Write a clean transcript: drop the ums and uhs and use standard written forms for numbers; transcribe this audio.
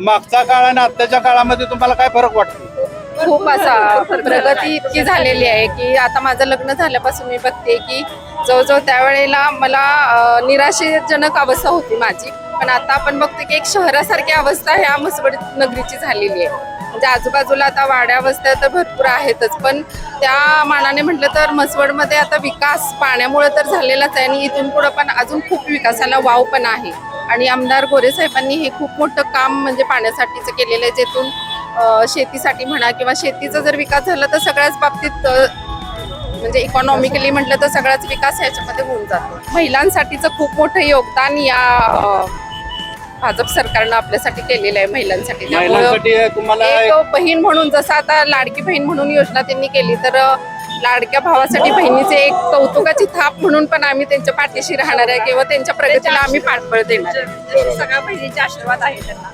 मागचा काळ आणि आत्ताच्या काळामध्ये तुम्हाला काय फरक वाटतो? खूप असा प्रगती इतकी झालेली आहे की आता माझं लग्न झाल्यापासून मी बघते की जवळजवळ त्यावेळेला मला निराशाजनक अवस्था होती माझी, पण आता आपण बघतो की एक शहरासारखी अवस्था ह्या म्हसवड नगरीची झालेली आहे. म्हणजे आजूबाजूला आता वाड्या वस्त्या तर भरपूर आहेतच, पण त्या मानाने म्हटलं तर म्हसवडमध्ये आता विकास पाण्यामुळे तर झालेलाच आहे आणि इथून पुढे पण अजून खूप विकासाला वाव पण आहे. आणि आमदार गोरे साहेबांनी हे खूप मोठं काम म्हणजे पाण्यासाठीचं केलेलं आहे, जेथून शेतीसाठी म्हणा किंवा शेतीचा जर विकास झाला तर सगळ्याच बाबतीत म्हणजे इकॉनॉमिकली म्हटलं तर सगळाच विकास ह्याच्यामध्ये होऊन जातो. महिलांसाठीचं खूप मोठं योगदान या भाजप सरकारनं आपल्यासाठी केलेलं आहे महिलांसाठी. महिलांसाठी तुम्हाला एक बहीण म्हणून जसं आता लाडकी बहीण म्हणून योजना त्यांनी केली, तर लाडक्या भावासाठी बहिणीचे एक कौतुकाची थाप म्हणून पण आम्ही त्यांच्या पाठीशी राहणार आहे किंवा त्यांच्या प्रगतीला आम्ही पाठबळ देणार आहे. सगळ्या बहिणीचे आशीर्वाद आहे त्यांना.